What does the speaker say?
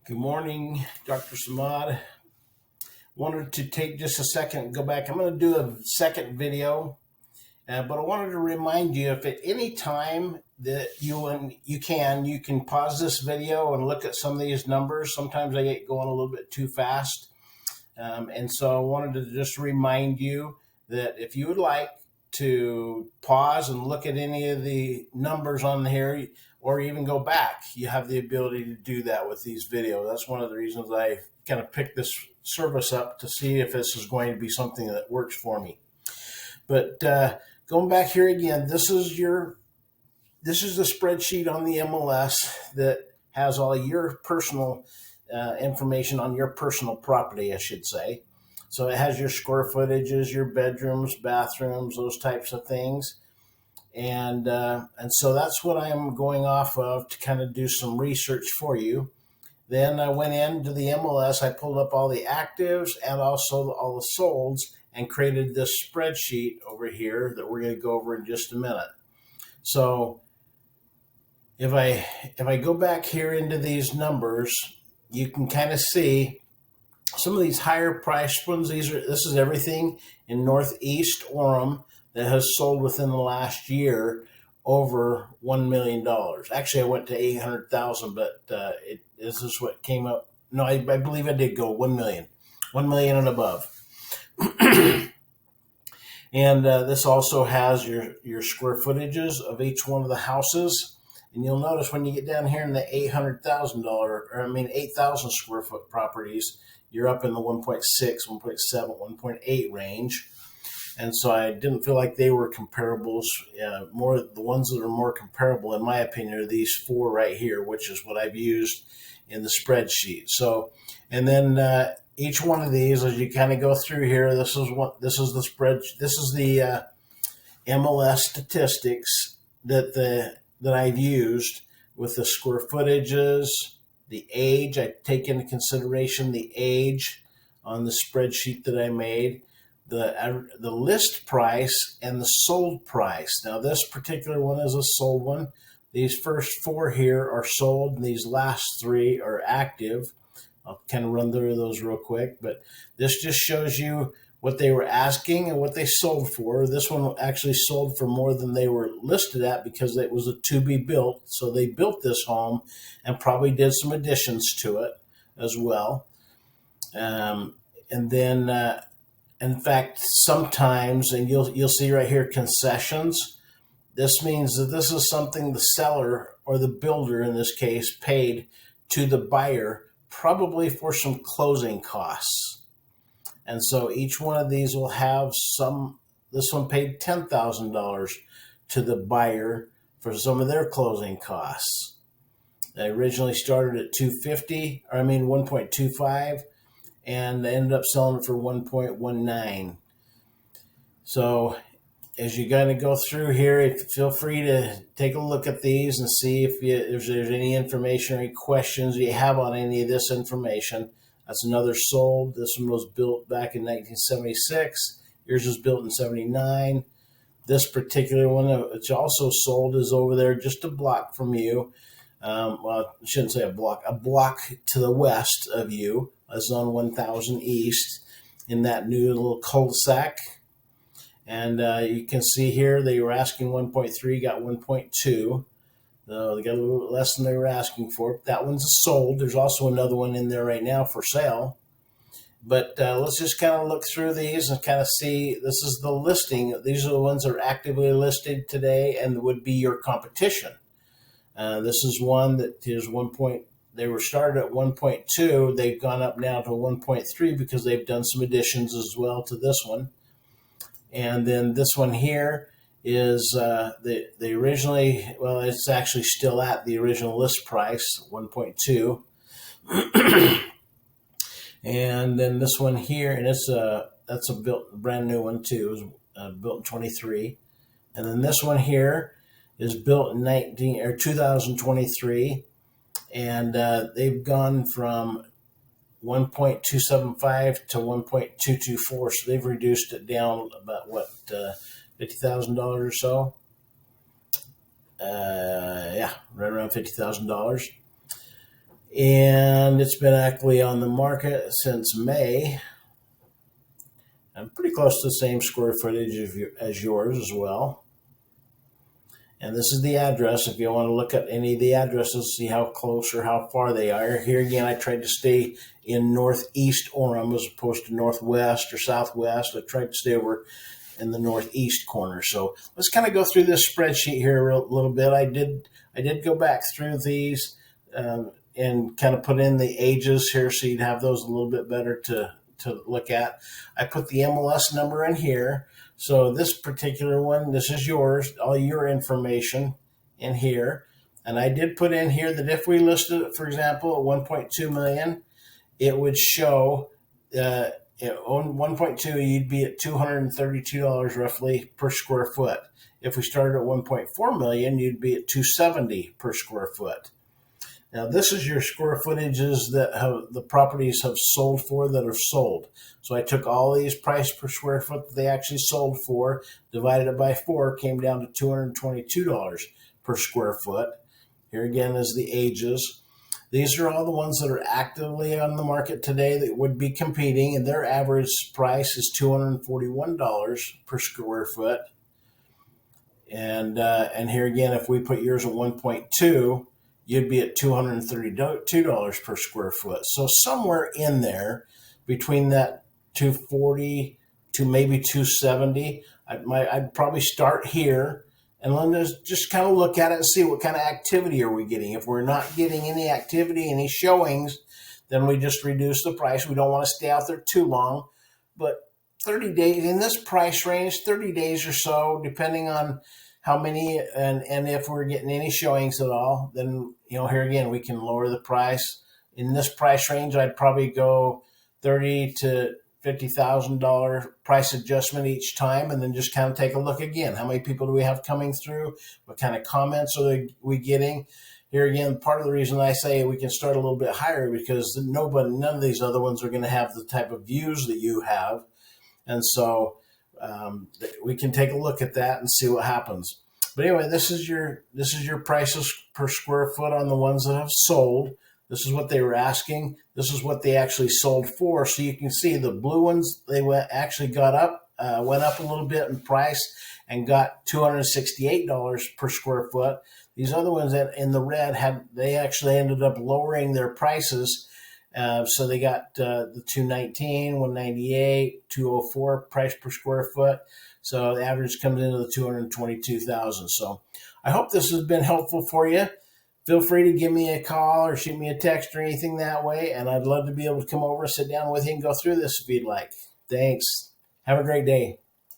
Good morning, Dr. Samad. Wanted to take just a second and go back. I'm going to do a second video, but I wanted to remind you if at any time that you can pause this video and look at some of these numbers. Sometimes I get going a little bit too fast. And so I wanted to just remind you that if you would like to pause and look at any of the numbers on here, or even go back, you have the ability to do that with these videos. That's one of the reasons I kind of picked this service up, to see if this is going to be something that works for me. But going back here again, this is the spreadsheet on the MLS that has all your personal information on your personal property, I should say. So it has your square footages, your bedrooms, bathrooms, those types of things. And so that's what I'm going off of to kind of do some research for you. Then I went into the MLS, I pulled up all the actives and also all the solds and created this spreadsheet over here that we're going to go over in just a minute. So if I go back here into these numbers, you can kind of see some of these higher priced ones. This is everything in Northeast Orem that has sold within the last year over $1 million. Actually, I went to 800,000, but this is what came up. No, I believe I did go 1 million, 1 million and above. And this also has your square footages of each one of the houses. And you'll notice when you get down here in the $800,000, 8,000 square foot properties, you're up in the 1.6, 1.7, 1.8 range. And so I didn't feel like they were comparables. More the ones that are more comparable, in my opinion, are these four right here, which is what I've used in the spreadsheet. So, and then each one of these, as you kind of go through here, this is the MLS statistics that I've used with the square footages, the age. I take into consideration the age on the spreadsheet that I made, the list price and the sold price. Now this particular one is a sold one. These first four here are sold and these last three are active. I'll kind of run through those real quick, but this just shows you what they were asking and what they sold for. This one actually sold for more than they were listed at because it was a to be built. So they built this home and probably did some additions to it as well. And then, in fact, sometimes, and you'll see right here, concessions. This means that this is something the seller or the builder in this case paid to the buyer, probably for some closing costs. And so each one of these will have this one paid $10,000 to the buyer for some of their closing costs. They originally started at 1.25, and they ended up selling it for 1.19. So as you kind of go through here, feel free to take a look at these and see if there's any information or any questions you have on any of this information. That's another sold. This one was built back in 1976. Yours was built in 79. This particular one, which also sold, is over there just a block from you. Well, I shouldn't say a block to the west of you. It's on 1000 East in that new little cul-de-sac. And you can see here they were asking 1.3, got 1.2. They got a little bit less than they were asking for. That one's sold. There's also another one in there right now for sale. But let's just kind of look through these and kind of see. This is the listing. These are the ones that are actively listed today and would be your competition. This is one that is they were started at 1.2. They've gone up now to 1.3 because they've done some additions as well to this one. And then this one here is the originally, well, it's actually still at the original list price, 1.2. And then this one here, and that's a brand new one too. It was built in 23. And then this one here is built in 2023, and they've gone from 1.275 to 1.224, so they've reduced it down about $50,000 or so. Yeah, right around $50,000. And it's been actually on the market since May. I'm pretty close to the same square footage as yours as well. And this is the address. If you want to look at any of the addresses, see how close or how far they are. Here again, I tried to stay in northeast Orem as opposed to northwest or southwest. I tried to stay over in the northeast corner. So let's kind of go through this spreadsheet here a little bit. I did go back through these and kind of put in the ages here so you'd have those a little bit better to look at. I put the MLS number in here. So this particular one, this is yours, all your information in here. And I did put in here that if we listed it, for example, at 1.2 million, it would show on 1.2, you'd be at $232 roughly per square foot. If we started at 1.4 million, you'd be at $270 per square foot. Now, this is your square footages that the properties have sold for that are sold. So I took all these price per square foot that they actually sold for, divided it by 4, came down to $222 per square foot. Here again is the ages. These are all the ones that are actively on the market today that would be competing, and their average price is $241 per square foot. And here again, if we put yours at 1.2, you'd be at $232 per square foot. So somewhere in there between that 240 to maybe 270, I'd probably start here and let's just kind of look at it and see what kind of activity are we getting. If we're not getting any activity, any showings, then we just reduce the price. We don't want to stay out there too long, but 30 days in this price range, 30 days or so, depending on how many and if we're getting any showings at all, then here again we can lower the price. In this price range, I'd probably go $30,000 to $50,000 price adjustment each time, and then just kind of take a look again. How many people do we have coming through? What kind of comments are we getting? Here again, part of the reason I say we can start a little bit higher because none of these other ones are going to have the type of views that you have, and so we can take a look at that and see what happens. But anyway, this is your prices per square foot on the ones that have sold. This is what they were asking. This is what they actually sold for. So you can see the blue ones, they went up a little bit in price and got $268 per square foot. These other ones in the red they actually ended up lowering their prices. So they got the 219, 198, 204 price per square foot. So the average comes into the 222,000. So I hope this has been helpful for you. Feel free to give me a call or shoot me a text or anything that way. And I'd love to be able to come over, sit down with you and go through this if you'd like. Thanks. Have a great day.